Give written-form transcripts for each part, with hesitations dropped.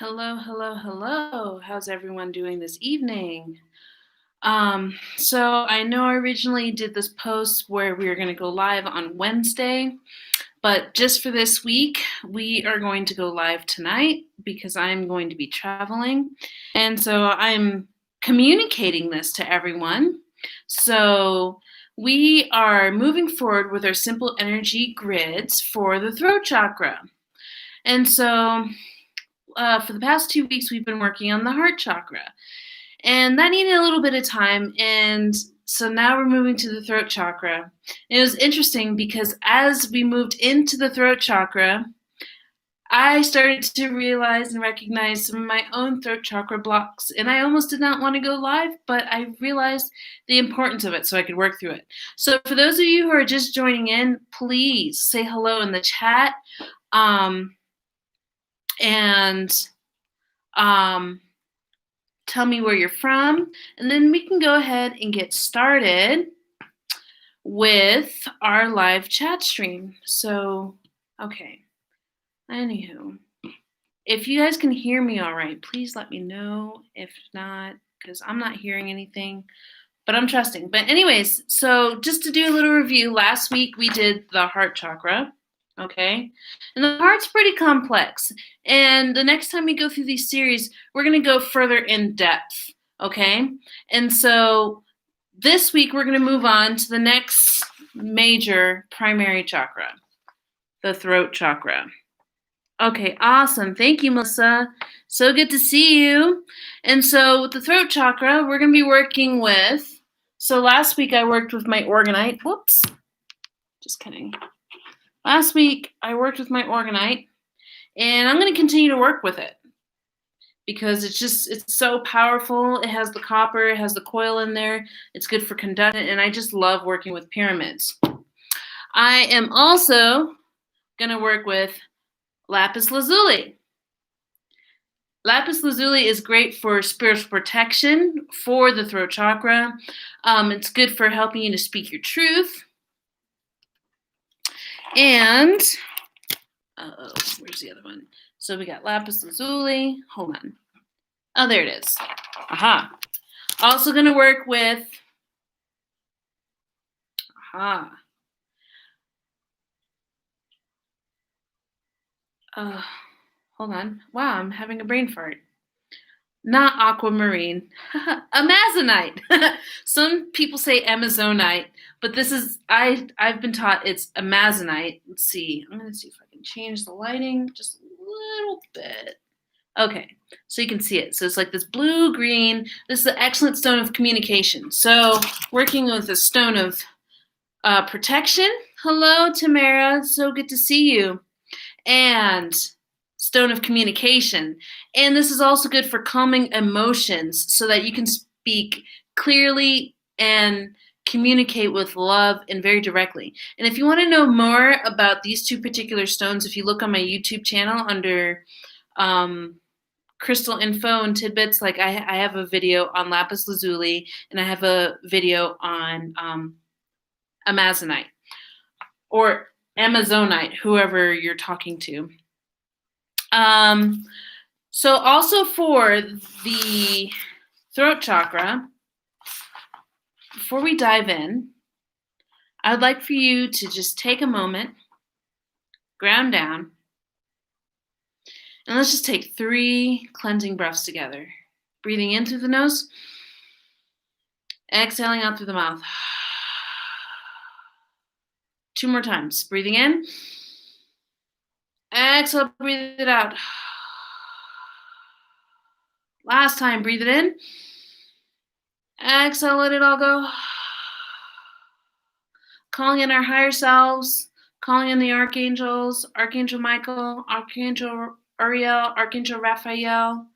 Hello, hello, hello. How's everyone doing this evening? So I know I originally did this post where we were going to go live on Wednesday, but just for this week, we are going to go live tonight because I'm going to be traveling. And so I'm communicating this to everyone. So we are moving forward with our simple energy grids for the throat chakra. And so for the past 2 weeks, we've been working on the heart chakra. And that needed a little bit of time. And so now we're moving to the throat chakra. And it was interesting because as we moved into the throat chakra, I started to realize and recognize some of my own throat chakra blocks. And I almost did not want to go live, but I realized the importance of it so I could work through it. So for those of you who are just joining in, please say hello in the chat. And tell me where you're from, and then we can go ahead and get started with our live chat stream. So, okay. Anywho, if you guys can hear me all right, please let me know. If not, because I'm not hearing anything, but I'm trusting. But anyways, so just to do a little review, last week we did the heart chakra. Okay, and the heart's pretty complex. And the next time we go through these series, we're going to go further in depth. Okay, and so this week we're going to move on to the next major primary chakra, the throat chakra. Okay, awesome. Thank you, Melissa. So good to see you. And so with the throat chakra, we're going to be working with, so last week I worked with my orgonite. Whoops, just kidding. Last week, I worked with my orgonite, and I'm going to continue to work with it because it's so powerful. It has the copper, it has the coil in there. It's good for conductance, and I just love working with pyramids. I am also going to work with lapis lazuli. Lapis lazuli is great for spiritual protection for the throat chakra. It's good for helping you to speak your truth. And, where's the other one? So we got lapis lazuli. Hold on. Oh, there it is. Aha. Also going to work with, hold on. Wow, I'm having a brain fart. Not aquamarine. Amazonite. Some people say amazonite, but this is, I've been taught it's amazonite. Let's see. I'm going to see if I can change the lighting just a little bit. Okay, so you can see it. So it's like this blue-green. This is an excellent stone of communication. So working with a stone of protection. Hello, Tamara. So good to see you. And stone of communication. And this is also good for calming emotions so that you can speak clearly and communicate with love and very directly. And if you want to know more about these two particular stones, if you look on my YouTube channel under crystal info and tidbits, like I have a video on lapis lazuli and I have a video on amazonite or amazonite, whoever you're talking to. So also for the throat chakra, before we dive in, I would like for you to just take a moment, ground down, and let's just take 3 cleansing breaths together. Breathing in through the nose, exhaling out through the mouth. 2 more times. Breathing in, exhale, breathe it out. Last time, breathe it in. Exhale, let it all go. Calling in our higher selves, calling in the archangels, Archangel Michael, Archangel Uriel, Archangel Raphael,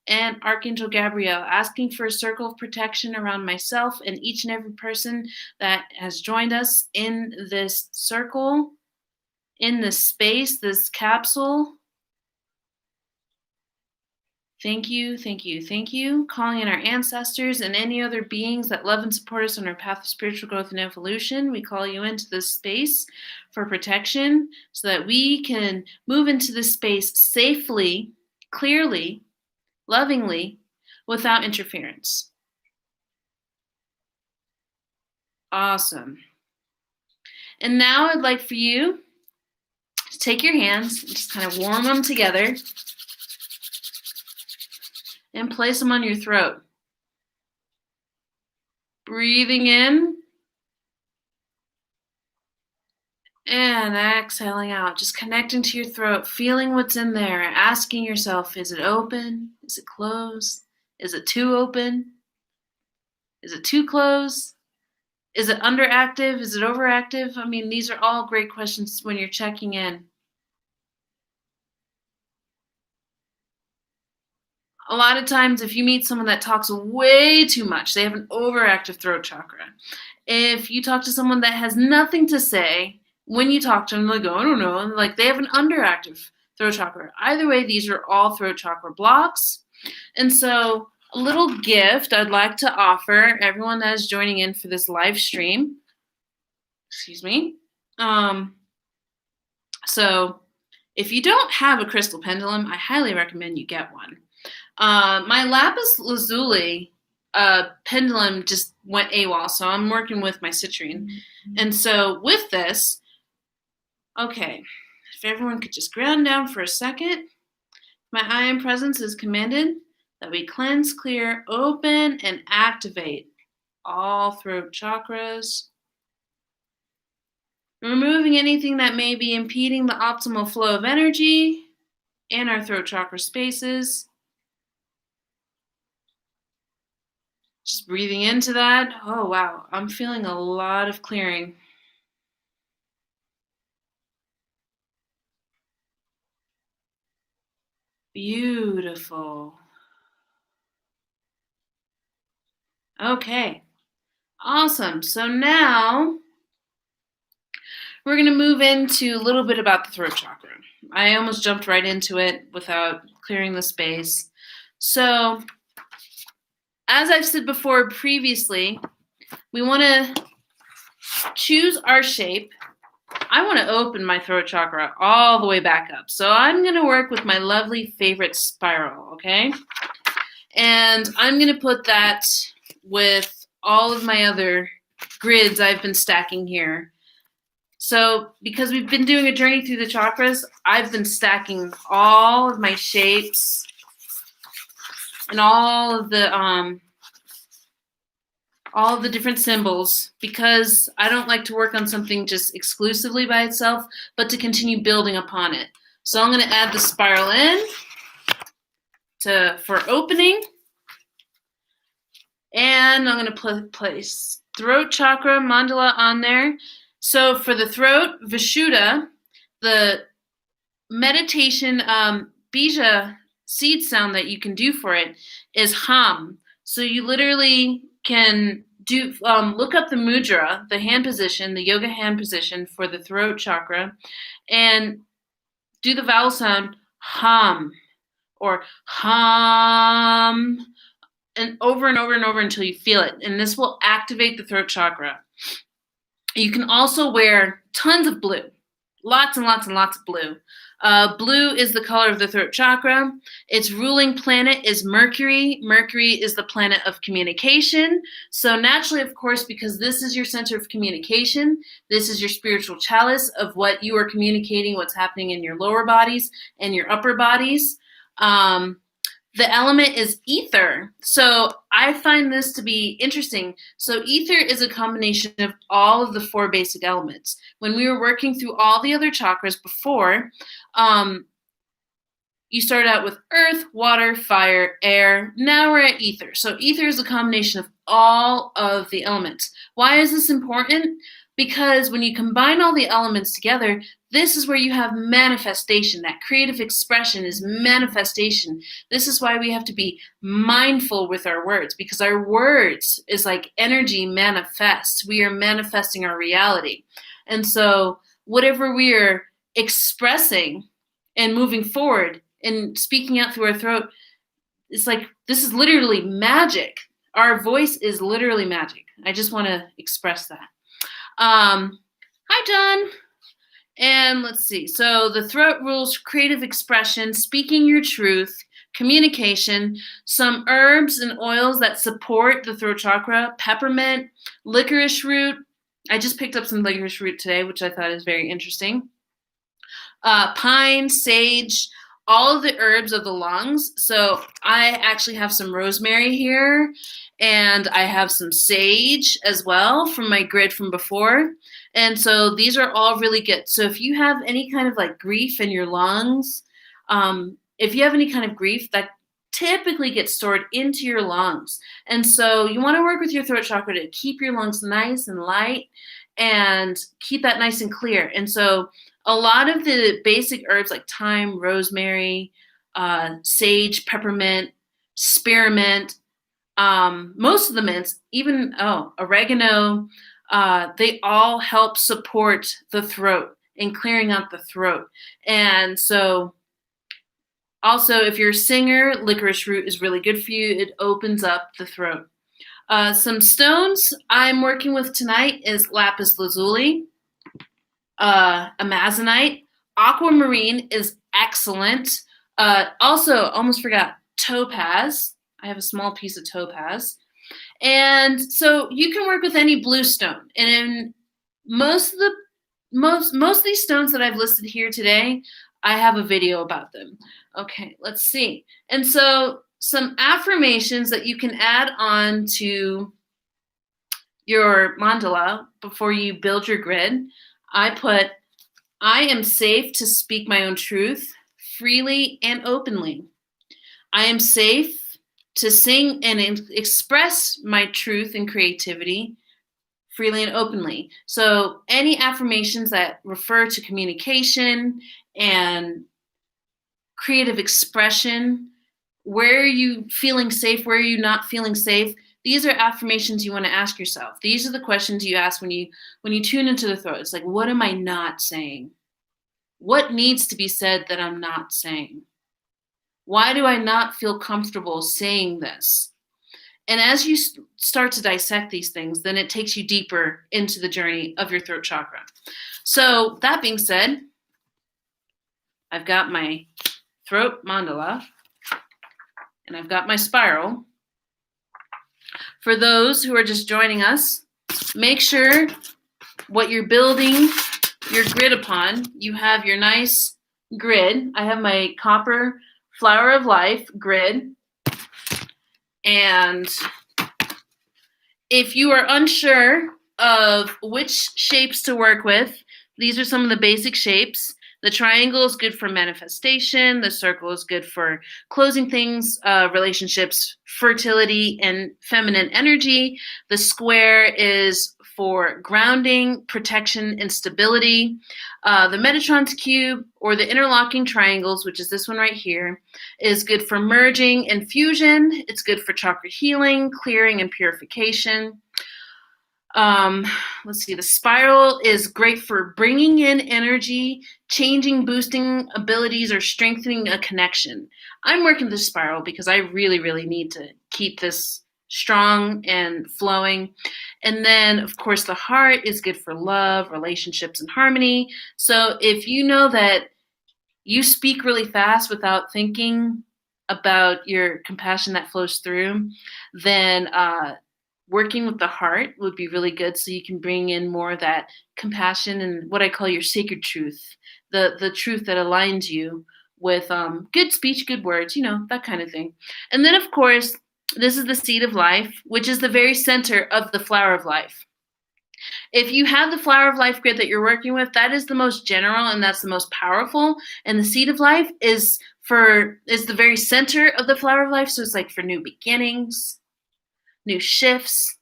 and Archangel Gabriel, asking for a circle of protection around myself and each and every person that has joined us in this circle, in this space, this capsule. Thank you, thank you, thank you. Calling in our ancestors and any other beings that love and support us on our path of spiritual growth and evolution. We call you into this space for protection so that we can move into this space safely clearly, lovingly, without interference. Awesome. And now I'd like for you to take your hands and just kind of warm them together and place them on your throat. Breathing in and exhaling out, just connecting to your throat, feeling what's in there, asking yourself, is it open? Is it closed? Is it too open? Is it too closed? Is it underactive? Is it overactive? I mean, these are all great questions when you're checking in. A lot of times, if you meet someone that talks way too much, they have an overactive throat chakra. If you talk to someone that has nothing to say, when you talk to them, they go, I don't know, and like they have an underactive throat chakra. Either way, these are all throat chakra blocks. And so a little gift I'd like to offer everyone that is joining in for this live stream. Excuse me. So if you don't have a crystal pendulum, I highly recommend you get one. My lapis lazuli pendulum just went AWOL, so I'm working with my citrine. And so with this, okay, if everyone could just ground down for a second. My I am presence is commanded that we cleanse, clear, open, and activate all throat chakras, removing anything that may be impeding the optimal flow of energy in our throat chakra spaces. Just breathing into that. Oh, wow. I'm feeling a lot of clearing. Beautiful. Okay. Awesome. So now we're going to move into a little bit about the throat chakra. I almost jumped right into it without clearing the space. So as I've said before previously, we want to choose our shape. I want to open my throat chakra all the way back up. So I'm going to work with my lovely favorite spiral, okay? And I'm going to put that with all of my other grids I've been stacking here. So because we've been doing a journey through the chakras, I've been stacking all of my shapes and all of the different symbols, because I don't like to work on something just exclusively by itself, but to continue building upon it. So I'm going to add the spiral in for opening, and I'm going to place throat chakra mandala on there. So for the throat, Vishuddha, the meditation bija seed sound that you can do for it is hum. So you literally can do look up the mudra, the hand position, the yoga hand position for the throat chakra, and do the vowel sound hum or hum, and over and over and over until you feel it. And this will activate the throat chakra. You can also wear tons of blue, lots and lots and lots of blue. Blue is the color of the throat chakra. Its ruling planet is Mercury. Mercury is the planet of communication. So naturally, of course, because this is your center of communication, this is your spiritual chalice of what you are communicating, what's happening in your lower bodies and your upper bodies. The element is ether. So I find this to be interesting. So ether is a combination of all of the 4 basic elements. When we were working through all the other chakras before, you started out with earth, water, fire, air. Now we're at ether. So ether is a combination of all of the elements. Why is this important? Because when you combine all the elements together, this is where you have manifestation. That creative expression is manifestation. This is why we have to be mindful with our words, because our words is like energy manifests. We are manifesting our reality. And so whatever we are expressing and moving forward and speaking out through our throat, it's like, this is literally magic. Our voice is literally magic. I just want to express that. Hi, John. And let's see. So the throat rules creative expression, speaking your truth, communication, some herbs and oils that support the throat chakra, peppermint, licorice root. I just picked up some licorice root today, which I thought is very interesting. Pine, sage, all of the herbs of the lungs. So I actually have some rosemary here, and I have some sage as well from my grid from before. And so these are all really good. So if you have any kind of like grief in your lungs, if you have any kind of grief, that typically gets stored into your lungs. And so you want to work with your throat chakra to keep your lungs nice and light and keep that nice and clear. And so a lot of the basic herbs like thyme, rosemary, sage, peppermint, spearmint, most of the mints, even oregano, they all help support the throat and clearing out the throat. And so also, if you're a singer, licorice root is really good for you. It opens up the throat. Some stones I'm working with tonight is lapis lazuli, amazonite. Aquamarine is excellent. Also, almost forgot, topaz. I have a small piece of topaz. And so you can work with any blue stone. And in most of these stones that I've listed here today, I have a video about them. Okay, let's see. And so some affirmations that you can add on to your mandala before you build your grid. I put, I am safe to speak my own truth freely and openly. I am safe to sing and express my truth and creativity freely and openly. So any affirmations that refer to communication and creative expression, where are you feeling safe, where are you not feeling safe? These are affirmations you want to ask yourself. These are the questions you ask when you tune into the throat. It's like, what am I not saying? What needs to be said that I'm not saying? Why do I not feel comfortable saying this? And as you start to dissect these things, then it takes you deeper into the journey of your throat chakra. So that being said, I've got my throat mandala and I've got my spiral. For those who are just joining us, make sure what you're building your grid upon, you have your nice grid. I have my copper flower of life grid. And if you are unsure of which shapes to work with, these are some of the basic shapes. The triangle is good for manifestation. The circle is good for closing things, relationships, fertility, and feminine energy. The square is for grounding, protection, and stability. The Metatron's cube, or the interlocking triangles, which is this one right here, is good for merging and fusion. It's good for chakra healing, clearing, and purification. Let's see, the spiral is great for bringing in energy, changing, boosting abilities, or strengthening a connection. I'm working the spiral because I really, really need to keep this strong and flowing. And then, of course, the heart is good for love, relationships, and harmony. So if you know that you speak really fast without thinking about your compassion that flows through, then working with the heart would be really good, so you can bring in more of that compassion and what I call your sacred truth, the truth that aligns you with good speech, good words, that kind of thing. And then, of course, this is the seed of life, which is the very center of the flower of life. If you have the flower of life grid that you're working with, that is the most general and that's the most powerful. And the seed of life is the very center of the flower of life. So it's like for new beginnings, new shifts.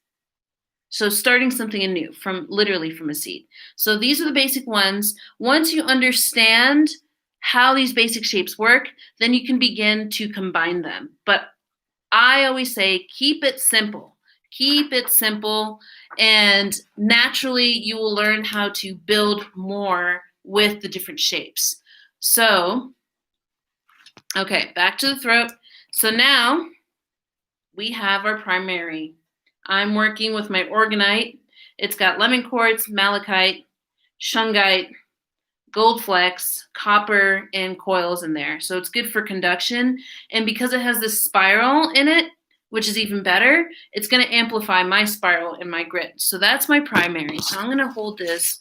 So starting something anew literally from a seed. So these are the basic ones. Once you understand how these basic shapes work, then you can begin to combine them. But I always say, keep it simple. Keep it simple, and naturally you will learn how to build more with the different shapes. So, okay, back to the throat. So now we have our primary. I'm working with my organite. It's got lemon quartz, malachite, shungite, gold flecks, copper, and coils in there. So it's good for conduction. And because it has this spiral in it, which is even better, it's going to amplify my spiral and my grid. So that's my primary. So I'm going to hold this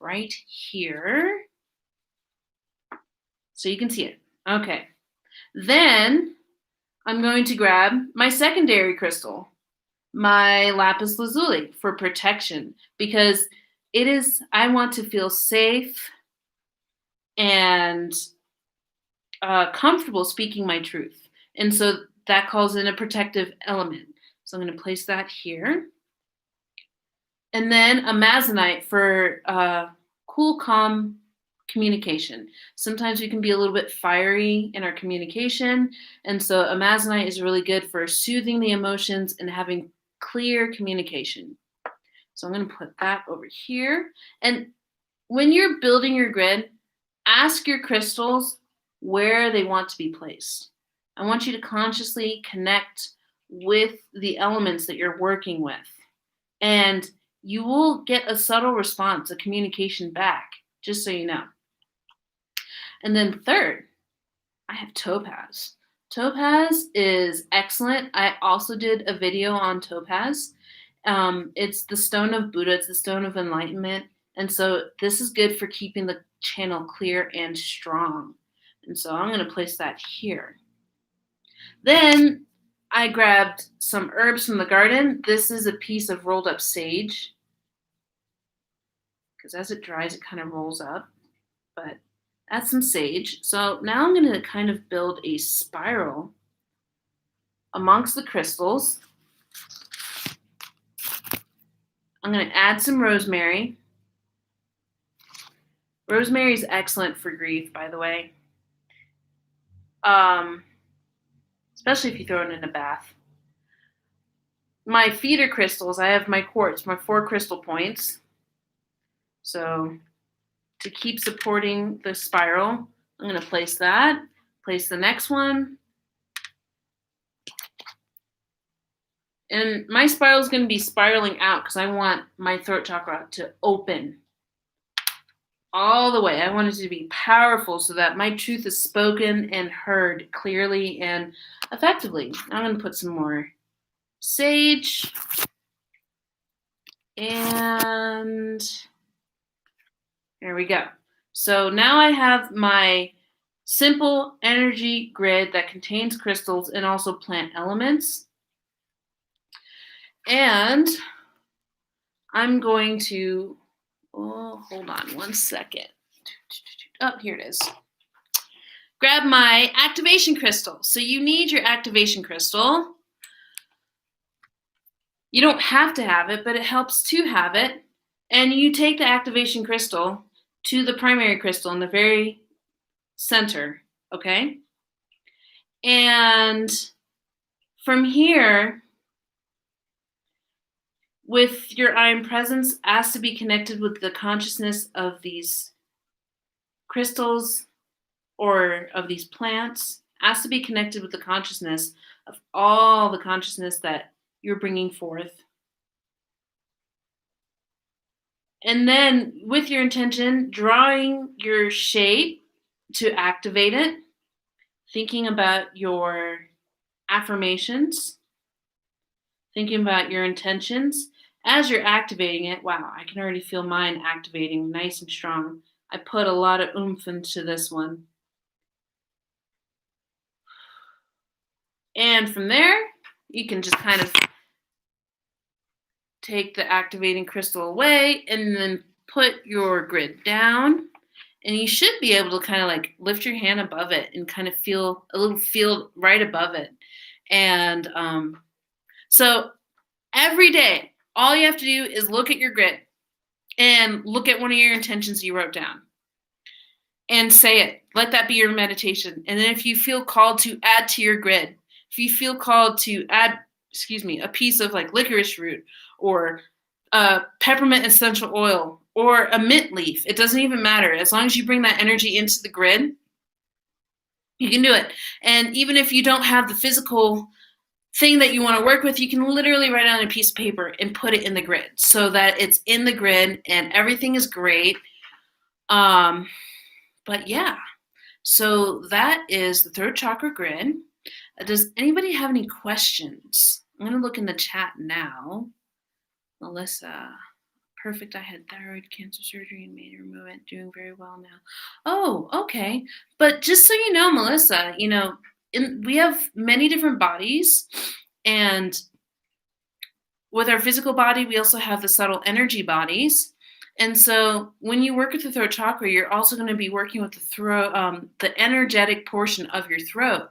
right here so you can see it. Okay. Then I'm going to grab my secondary crystal, my lapis lazuli, for protection, because I want to feel safe and comfortable speaking my truth. And so that calls in a protective element. So I'm going to place that here. And then a amazonite for cool, calm communication. Sometimes we can be a little bit fiery in our communication. And so amazonite is really good for soothing the emotions and having clear communication. So I'm going to put that over here. And when you're building your grid, ask your crystals where they want to be placed. I want you to consciously connect with the elements that you're working with. And you will get a subtle response, a communication back, just so you know. And then third, I have topaz. Topaz is excellent. I also did a video on topaz. It's the stone of Buddha. It's the stone of enlightenment. And so this is good for keeping the channel clear and strong. And so I'm going to place that here. Then I grabbed some herbs from the garden. This is a piece of rolled up sage, because as it dries, it kind of rolls up. But that's some sage. So now I'm going to kind of build a spiral amongst the crystals. I'm going to add some rosemary. Rosemary is excellent for grief, by the way. Especially if you throw it in a bath. My feeder crystals, I have my quartz, my 4 crystal points. So to keep supporting the spiral, I'm going to place that, place the next one. And my spiral is going to be spiraling out because I want my throat chakra to open all the way. I want it to be powerful so that my truth is spoken and heard clearly and effectively. I'm going to put some more sage. And there we go. So now I have my simple energy grid that contains crystals and also plant elements. And I'm going to, hold on one second. Oh, here it is. Grab my activation crystal. So you need your activation crystal. You don't have to have it, but it helps to have it. And you take the activation crystal to the primary crystal in the very center, okay? And from here, with your I am presence, ask to be connected with the consciousness of these crystals or of these plants. Ask to be connected with the consciousness of all the consciousness that you're bringing forth. And then with your intention, drawing your shape to activate it, thinking about your affirmations, thinking about your intentions. As you're activating it, wow, I can already feel mine activating nice and strong. I put a lot of oomph into this one. And from there, you can just kind of take the activating crystal away and then put your grid down. And you should be able to kind of like lift your hand above it and kind of feel a little field right above it. And so every day, all you have to do is look at your grid and look at one of your intentions you wrote down and say it. Let that be your meditation. And then if you feel called to add to your grid, if you feel called to add, a piece of like licorice root or peppermint essential oil or a mint leaf, it doesn't even matter. As long as you bring that energy into the grid, you can do it. And even if you don't have the physical thing that you want to work with, you can literally write on a piece of paper and put it in the grid so that it's in the grid and everything is great. But yeah, so that is the throat chakra grid. Does anybody have any questions? I'm going to look in the chat now. Melissa, perfect. I had thyroid cancer surgery and made a removement. Doing very well now. Oh, okay. But just so you know, Melissa, we have many different bodies, and with our physical body, we also have the subtle energy bodies. And so when you work with the throat chakra, you're also going to be working with the throat, the energetic portion of your throat.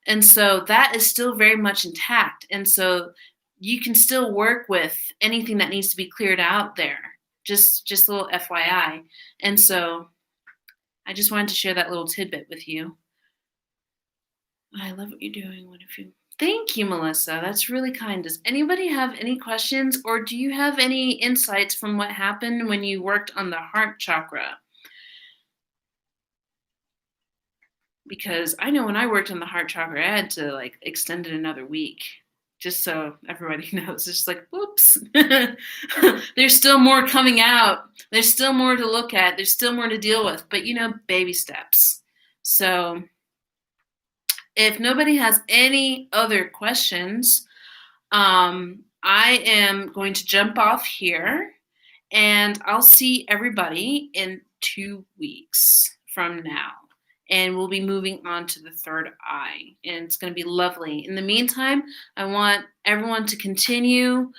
And so that is still very much intact. And so you can still work with anything that needs to be cleared out there. Just a little FYI. And so I just wanted to share that little tidbit with you. I love what you're doing. Thank you, Melissa. That's really kind. Does anybody have any questions, or do you have any insights from what happened when you worked on the heart chakra? Because I know when I worked on the heart chakra, I had to extend it another week, just so everybody knows. It's just whoops. There's still more coming out. There's still more to look at. There's still more to deal with, but baby steps. So if nobody has any other questions, I am going to jump off here, and I'll see everybody in 2 weeks from now. And we'll be moving on to the third eye, and it's going to be lovely. In the meantime, I want everyone to continue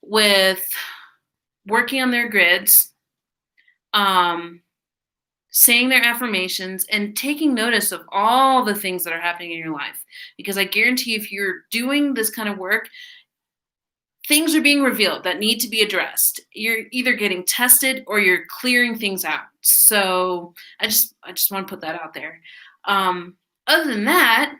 with working on their grids, saying their affirmations, and taking notice of all the things that are happening in your life. Because I guarantee you, if you're doing this kind of work, things are being revealed that need to be addressed. You're either getting tested or you're clearing things out. So I just want to put that out there. Other than that,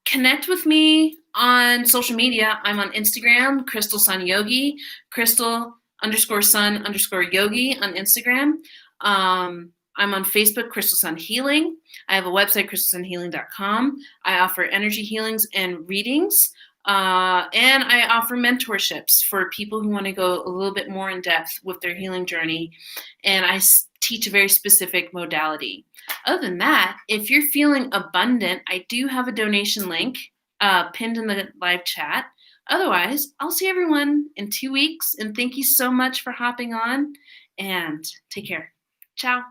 connect with me on social media. I'm on Instagram, Crystal Sun Yogi, Crystal_Sun_Yogi on Instagram. I'm on Facebook, Crystal Sun Healing. I have a website, crystalsunhealing.com. I offer energy healings and readings. And I offer mentorships for people who want to go a little bit more in depth with their healing journey. And I teach a very specific modality. Other than that, if you're feeling abundant, I do have a donation link pinned in the live chat. Otherwise, I'll see everyone in 2 weeks. And thank you so much for hopping on. And take care. Ciao.